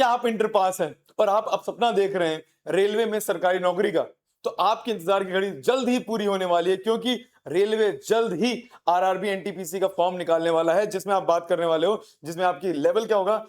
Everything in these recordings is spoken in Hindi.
क्या आप इंटर पास हैं और आप सपना देख रहे हैं रेलवे में सरकारी नौकरी का, तो आपके इंतजार की घड़ी जल्द ही पूरी होने वाली है, क्योंकि रेलवे जल्द ही आरआरबी एनटीपीसी का फॉर्म निकालने वाला है, जिसमें आप बात करने वाले हो, जिसमें आपकी लेवल क्या होगा,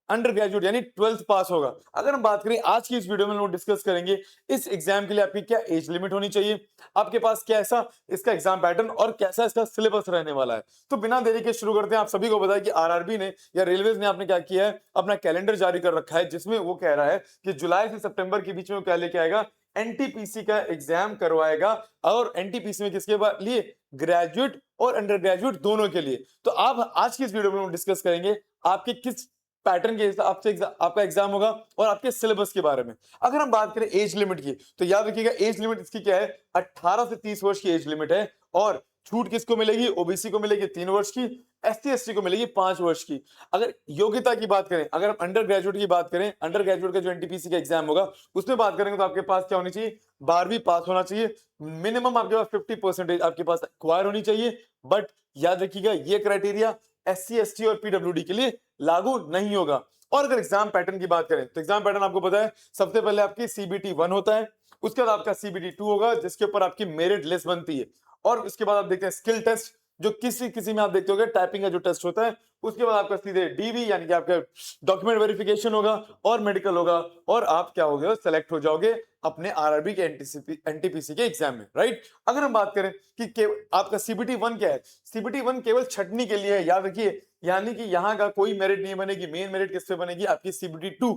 अंडर ग्रेजुएट यानी 12th पास होगा। अगर हम बात करें आज की इस वीडियो में हम डिस्कस करेंगे इस एग्जाम के लिए आपकी क्या एज लिमिट होनी चाहिए, आपके पास कैसा इसका एग्जाम पैटर्न और कैसा इसका सिलेबस रहने वाला है। तो बिना देरी के शुरू करते हैं। आप सभी को पता है कि आरआरबी ने या रेलवेज ने आपने क्या किया है, अपना कैलेंडर जारी कर रखा है, जिसमें वो कह रहा है कि जुलाई से सितंबर के बीच में वो क्या लेके आएगा, एनटीपीसी का एग्जाम करवाएगा। और एनटीपीसी में किसके लिए, ग्रेजुएट और अंडर ग्रेजुएट दोनों के लिए। तो आप आज की इस वीडियो में हम डिस्कस करेंगे आपके किस पैटर्न के हिसाब से आपका एग्जाम होगा और आपके सिलेबस के बारे में। अगर हम बात करें एज लिमिट की, तो याद रखिएगा एज लिमिट इसकी क्या है, 18 से 30 वर्ष की एज लिमिट है। और छूट किसको मिलेगी, ओबीसी को मिलेगी 3 वर्ष की, एसटी एसटी को मिलेगी 5 वर्ष की। अगर योग्यता की बात करें, अगर हम अंडर ग्रेजुएट की बात करें, अंडर ग्रेजुएट का जो एनटीपीसी का एग्जाम होगा उसमें बात करेंगे, तो आपके पास क्या होनी चाहिए, 12वीं पास होना चाहिए। मिनिमम आपके पास 50% आपके पास एक्वायर होनी चाहिए। बट याद रखिएगा ये क्राइटेरिया एससी एसटी और पीडब्ल्यूडी के लिए लागू नहीं होगा। और अगर एग्जाम पैटर्न की बात करें, तो एग्जाम पैटर्न आपको पता है, सबसे पहले आपकी सीबीटी 1 होता है, उसके बाद आपका सीबीटी 2 होगा, जिसके ऊपर आपकी मेरिट लिस्ट बनती है। और उसके बाद आप देखते हैं स्किल टेस्ट, जो किसी किसी में आप देखते होंगे टाइपिंग का जो टेस्ट होता है। उसके बाद आपका सीधे डीवी यानी कि आपका डॉक्यूमेंट वेरिफिकेशन होगा और मेडिकल होगा, और आप क्या हो गए, सेलेक्ट हो जाओगे अपने आरआरबी के एनटीपीसी के एग्जाम में, राइट। अगर हम बात करें कि आपका सीबीटी 1 क्या है, सीबीटी 1 केवल छटनी के लिए है, याद रखिए, यानी कि यहां का कोई मेरिट नहीं बनेगी। मेन मेरिट किस पे बनेगी, आपकी सीबीटी 2।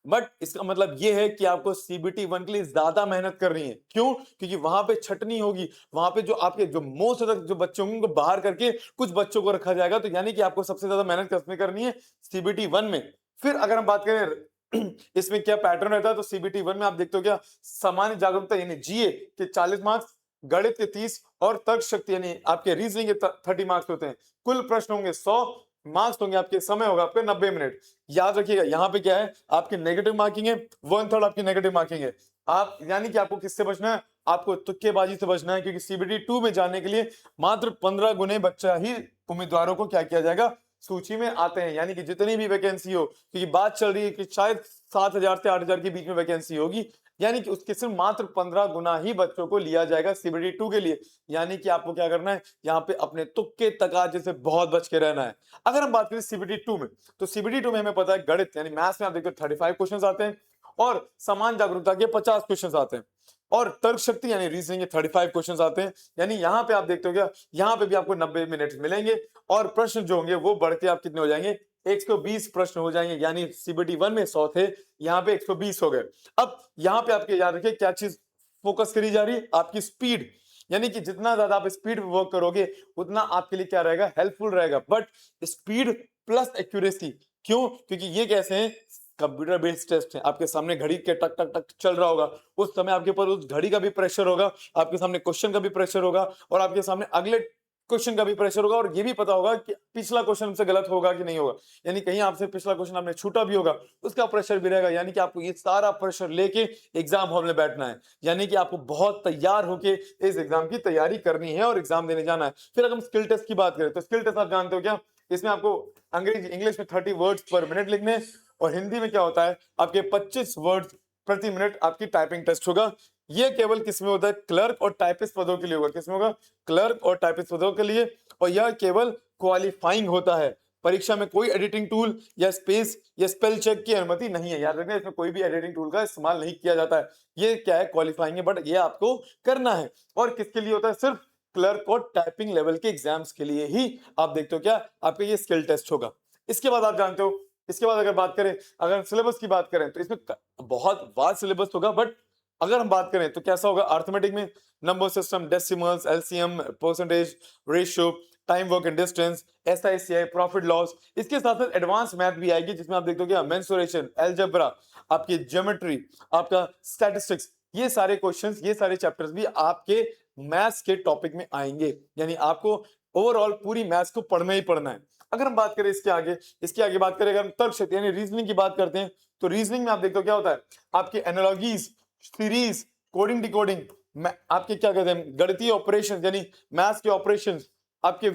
बट इसका मतलब यह है कि आपको सीबीटी 1 के लिए ज्यादा मेहनत करनी है। क्यों, क्योंकि वहां पे छटनी होगी, वहां पे जो आपके जो मोस्ट जो बच्चे होंगे उनको बाहर करके कुछ बच्चों को रखा जाएगा। तो यानी कि आपको सबसे ज्यादा मेहनत किसमें करनी है, सीबीटी 1 में। फिर अगर हम बात करें इसमें क्या पैटर्न रहता है, तो सीबीटी 1 में आप देखते हो क्या, सामान्य जागरूकता यानी जीए के 40 मार्क्स, गणित के 30 और तर्क शक्ति यानी आपके रीजनिंग के 30 मार्क्स होते हैं। कुल प्रश्न होंगे 100 मार्क्स होंगे, आपके समय होगा आपके 90 मिनट। याद रखिएगा यहाँ पे क्या है, आपकी नेगेटिव मार्किंग है, 1/3 आपकी नेगेटिव मार्किंग है। आप यानी कि आपको किससे बचना है, आपको तुक्केबाजी से बचना है, क्योंकि सीबीटी 2 में जाने के लिए मात्र 15 गुने बच्चा ही उम्मीदवारों को क्या किया जाएगा, सूची में आते हैं। यानी कि जितनी भी वैकेंसी हो, क्योंकि बात चल रही है कि शायद 7,000 से 8,000 के बीच में वैकेंसी होगी, यानी कि उसके सिर्फ मात्र 15 गुना ही बच्चों को लिया जाएगा सीबीटी 2 के लिए। यानी कि आपको क्या करना है, यहाँ पे अपने तुक्के तकाजे से बहुत बच के रहना है। अगर हम बात करें सीबीटी 2 में, तो सीबीटी 2 में हमें पता है गणित यानी मैथ्स में आप देखते हो 35 क्वेश्चन आते हैं, और समान जागरूकता के 50 क्वेश्चन आते हैं, और तर्क शक्ति यानी रीजनिंग के 35 क्वेश्चन आते हैं। यानी यहाँ पे आप देखते हो क्या, यहाँ पे भी आपको 90 मिनट मिलेंगे, और प्रश्न जो होंगे वो बढ़ के आप कितने हो जाएंगे, 120 प्रश्न हो जाएंगे। यानी सीबीटी 1 में 100 थे, यहाँ पे 120 हो गए। अब यहाँ पे आपके याद रखिए क्या चीज फोकस करी जा रही है, आपकी स्पीड। यानी कि जितना ज्यादा आप स्पीड वर्क करोगे उतना आपके लिए क्या रहेगा, हेल्पफुल रहेगा। बट स्पीड प्लस एक्यूरेसी, क्यों, क्योंकि ये कैसे हैं, कंप्यूटर बेस्ड टेस्ट है। आपके सामने घड़ी के टक टक टक चल रहा होगा, उस समय आपके ऊपर उस घड़ी का भी प्रेशर होगा, आपके सामने क्वेश्चन का भी प्रेशर होगा, और आपके सामने अगले क्वेश्चन का भी प्रेशर होगा, और ये भी पता होगा कि पिछला क्वेश्चन हमसे गलत होगा कि नहीं होगा। यानी कहीं आपसे पिछला क्वेश्चन आपने छूटा भी होगा, उसका प्रेशर भी रहेगा। यानी कि आपको ये सारा प्रेशर लेके एग्जाम हॉल में बैठना है। यानी कि आपको बहुत तैयार होके इस एग्जाम की तैयारी करनी है और एग्जाम देने जाना है। फिर अगर हम स्किल टेस्ट की बात करें, तो स्किल टेस्ट आप जानते हो क्या, इसमें आपको अंग्रेजी इंग्लिश में 30 वर्ड्स पर मिनट लिखने, और हिंदी में क्या होता है, आपके 25 वर्ड्स प्रति मिनट आपकी टाइपिंग टेस्ट होगा। ये केवल किसमें होता है, क्लर्क और टाइपिस्ट पदों के लिए होगा। किसमें होगा, क्लर्क और टाइपिस्ट पदों के लिए, और यह केवल क्वालिफाइंग होता है। परीक्षा में कोई एडिटिंग टूल या स्पेस या स्पेल चेक की अनुमति नहीं है। याद रखना, इसमें कोई भी एडिटिंग टूल का इस्तेमाल नहीं किया जाता है। ये क्या है, क्वालिफाइंग है, बट ये आपको करना है। और किसके लिए होता है, सिर्फ क्लर्क और टाइपिंग लेवल के एग्जाम्स के लिए ही आप देखते हो क्या, आपका ये स्किल टेस्ट होगा। इसके बाद आप जानते हो, इसके बाद अगर बात करें, अगर सिलेबस की बात करें, तो इसमें बहुत वास्ट सिलेबस होगा। बट अगर हम बात करें तो कैसा होगा, अर्थमेटिक में number system, decimals, LCM, percentage, ratio, time work and distance, SI CI, profit loss. इसके साथ साथ एडवांस मैथ भी आएगी, जिसमें आप देखते हो क्या, मेंसुरेशन, अलजेब्रा, आपकी ज्योमेट्री, आपका स्टैटिस्टिक्स, ये सारे क्वेश्चंस, ये सारे चैप्टर्स भी आपके मैथ्स के टॉपिक में आएंगे। यानी आपको ओवरऑल पूरी मैथ्स को पढ़ना ही पढ़ना है। अगर हम बात करें इसके आगे बात करें, अगर हम तर्क शक्ति यानी रीजनिंग की बात करते हैं, तो रीजनिंग में आप देखते हो क्या होता है, आपके एनालॉजीज, सीरीज, कोडिंग, डिकोडिंग, आपके क्या कहते हैं, गणितीय ऑपरेशन यानी मैथ्स के ऑपरेशन, आपके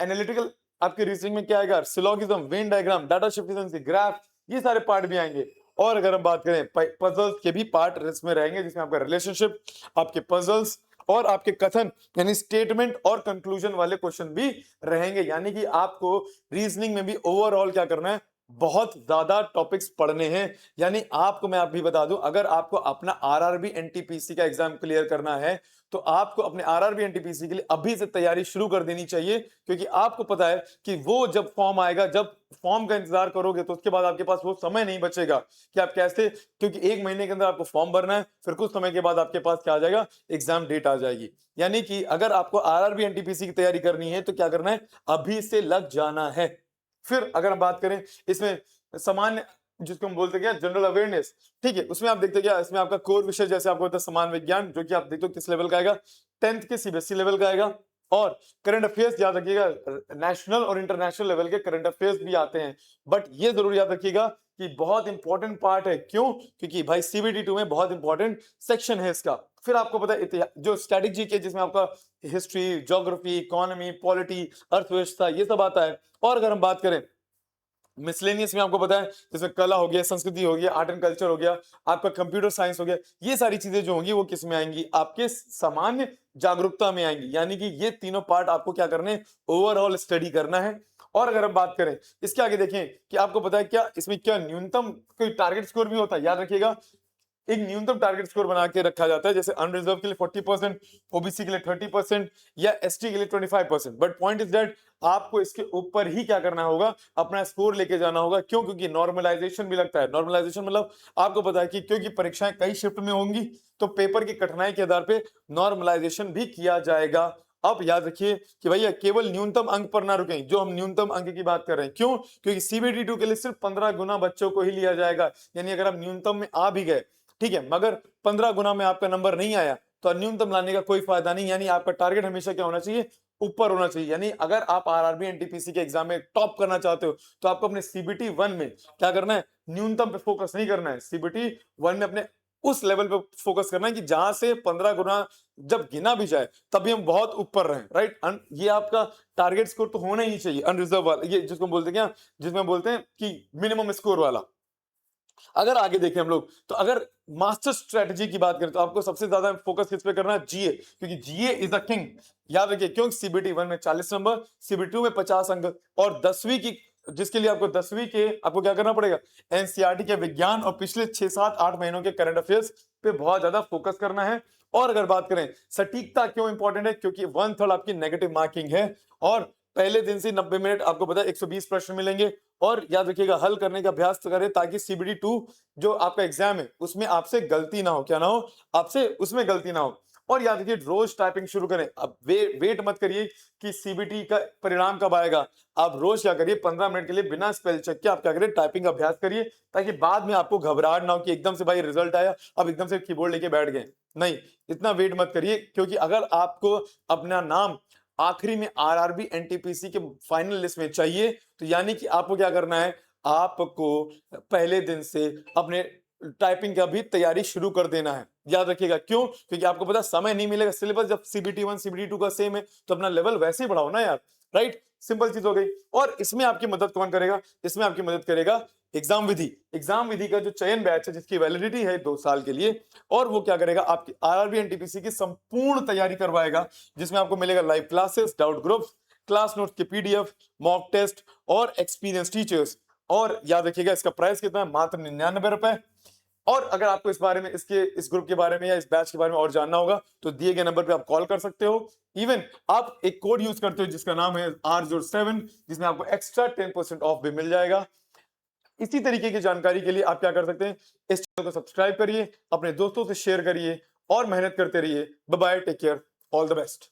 एनालिटिकल, आपके रीजनिंग में क्या आएगा, syllogism, Venn diagram, data shift, graph, ये सारे पार्ट भी आएंगे। और अगर हम बात करें पजल्स के भी पार्ट इसमें रहेंगे, जिसमें आपका रिलेशनशिप, आपके पजल्स और आपके कथन यानी स्टेटमेंट और कंक्लूजन वाले क्वेश्चन भी रहेंगे। यानी कि आपको रीजनिंग में भी ओवरऑल क्या करना है, बहुत ज्यादा टॉपिक्स पढ़ने हैं। यानी आपको मैं भी बता दूं, अगर आपको अपना आरआरबी एनटीपीसी का एग्जाम क्लियर करना है तो आपको अपने आरआरबी एनटीपीसी के लिए अभी से तैयारी शुरू कर देनी चाहिए, क्योंकि आपको पता है कि वो जब फॉर्म आएगा, जब फॉर्म का इंतजार करोगे तो उसके बाद आपके पास वो समय नहीं बचेगा कि आप कैसे, क्योंकि 1 महीने के अंदर आपको फॉर्म भरना है, फिर कुछ समय के बाद आपके पास क्या आ जाएगा, एग्जाम डेट आ जाएगी। यानी कि अगर आपको आरआरबी एनटीपीसी की तैयारी करनी है तो क्या करना है, अभी से लग जाना है। फिर अगर हम बात करें इसमें सामान्य, जिसको हम बोलते हैं जनरल अवेयरनेस, ठीक है, उसमें आप देखते क्या, इसमें आपका कोर विषय जैसे आपको होता है समान विज्ञान, जो कि आप देखते हो किस लेवल का आएगा, 10th के सीबीएसई लेवल का आएगा। और करंट अफेयर्स याद रखिएगा, नेशनल और इंटरनेशनल लेवल के करंट अफेयर्स भी आते हैं, बट ये जरूर याद रखिएगा कि बहुत इंपॉर्टेंट पार्ट है। क्यों? क्योंकि भाई सीबीटी 2 में बहुत इंपॉर्टेंट सेक्शन है इसका। फिर आपको पता है जो स्ट्रेटेजी के, जिसमें आपका हिस्ट्री, ज्योग्राफी, इकोनॉमी, पॉलिटी, अर्थव्यवस्था, ये सब आता है। और अगर हम बात करें मिसलेनियस में, आपको पता है जैसे कला हो गया, संस्कृति हो गया, आर्ट एंड कल्चर हो गया, आपका कंप्यूटर साइंस हो गया, ये सारी चीजें जो होंगी वो किस में आएंगी, आपके सामान्य जागरूकता में आएंगी। यानी कि ये तीनों पार्ट आपको क्या करने, ओवरऑल स्टडी करना है। और अगर हम बात करें इसके आगे, देखें कि आपको पता है क्या इसमें क्या न्यूनतम कोई टारगेट स्कोर भी होता है, याद रखिएगा एक न्यूनतम टारगेट स्कोर बना के रखा जाता है, जैसे अनरिजर्व के लिए 40%, ओबीसी के लिए 30% या एसटी के लिए 25%। बट पॉइंट इज दैट आपको इसके ऊपर ही क्या करना होगा, अपना स्कोर लेके जाना होगा। क्यों? क्योंकि नॉर्मलाइजेशन भी लगता है। नॉर्मलाइजेशन मतलब आपको पता है कि क्योंकि परीक्षाएं कई शिफ्ट में होंगी, तो पेपर की कठिनाई के आधार पे नॉर्मलाइजेशन भी किया जाएगा। अब याद रखिए कि भैया केवल न्यूनतम अंक पर ना रुकें, जो हम न्यूनतम अंक की बात कर रहे हैं। क्यों? क्योंकि सीबीटी 2 के लिए सिर्फ 15 गुना बच्चों को ही लिया जाएगा। यानी अगर आप न्यूनतम में आ भी गए, ठीक है, मगर 15 गुना में आपका नंबर नहीं आया, तो न्यूनतम लाने का कोई फायदा नहीं। यानी आपका टारगेट हमेशा क्या होना चाहिए, ऊपर होना चाहिए। यानी अगर आप आरआरबी एनटीपीसी के एग्जाम में टॉप करना चाहते हो तो आपको अपने सीबीटी 1 में क्या करना है, न्यूनतम पे फोकस नहीं करना है। सीबीटी 1 में अपने उस लेवल पे फोकस करना है कि जहां से 15 गुना जब गिना भी जाए तभी हम बहुत ऊपर रहें, राइट। ये आपका टारगेट स्कोर तो होना ही चाहिए, अनरिजर्व वाला, ये जिसको बोलते हैं क्या, जिसमें बोलते हैं कि मिनिमम स्कोर वाला। अगर आगे देखें हम लोग, तो अगर मास्टर स्ट्रेटजी की बात करें तो आपको सबसे ज्यादा फोकस किस पे करना है, जीए, क्योंकि जीए इज अ किंग। याद रखिए, क्यों? सीबीटी 1 में 40 नंबर, सीबीटी 2 में 50 अंक, और 10वीं की, जिसके लिए आपको 10वीं के आपको क्या करना पड़ेगा, एनसीईआरटी के विज्ञान और पिछले 6, 7, 8 महीनों के करंट अफेयर्स पे बहुत ज्यादा फोकस करना है। और अगर बात करें सटीकता क्यों इंपॉर्टेंट है, क्योंकि 1/3 आपकी नेगेटिव मार्किंग है, और पहले दिन से 90 मिनट आपको पता है 120 प्रश्न मिलेंगे। और याद रखिएगा हल करने का अभ्यास करें, ताकि सीबीटी 2 जो आपका एग्जाम है उसमें आपसे गलती ना हो, क्या ना हो, आपसे उसमें गलती ना हो। और याद रखिए रोज टाइपिंग शुरू करें। अब वेट मत करिए कि सीबीटी का परिणाम कब आएगा, आप रोज क्या करिए, 15 मिनट के लिए बिना स्पेल चेक के आप क्या करिए, टाइपिंग का अभ्यास करिए, ताकि बाद में आपको घबराहट ना हो कि एकदम से भाई रिजल्ट आया, अब एकदम से कीबोर्ड लेके बैठ गए। नहीं, इतना वेट मत करिए, क्योंकि अगर आपको अपना नाम आखिरी में आरआरबी एनटीपीसी के फाइनल लिस्ट में चाहिए, तो यानी कि आपको क्या करना है, आपको पहले दिन से अपने टाइपिंग का भी तैयारी शुरू कर देना है। याद रखिएगा, क्यों? क्योंकि आपको पता समय नहीं मिलेगा। सिलेबस जब सीबीटी 1 सीबीटी 2 का सेम है, तो अपना लेवल वैसे ही बढ़ाओ ना यार, राइट। सिंपल चीज हो गई। और इसमें आपकी मदद कौन करेगा, इसमें आपकी मदद करेगा एग्जाम विधि। एग्जाम विधि का जो चयन बैच है, जिसकी वैलिडिटी है 2 साल के लिए, और वो क्या करेगा, आपकी आरआरबी एनटीपीसी की संपूर्ण तैयारी करवाएगा, जिसमें आपको मिलेगा live classes, doubt groups, class notes के पीडीएफ, मॉक टेस्ट और एक्सपीरियंस टीचर्स। और याद रखिएगा इसका प्राइस कितना है, मात्र 99 रुपए। और अगर आपको इस बारे में, इस ग्रुप के बारे में या इस बैच के बारे में और जानना होगा, तो दिए गए नंबर पे आप कॉल कर सकते हो। इवन आप एक कोड यूज करते हो जिसका नाम है R07, जिसमें आपको एक्स्ट्रा 10% ऑफ भी मिल जाएगा। इसी तरीके की जानकारी के लिए आप क्या कर सकते हैं, इस चैनल को सब्सक्राइब करिए, अपने दोस्तों से शेयर करिए और मेहनत करते रहिए। Bye bye, take care, all the best.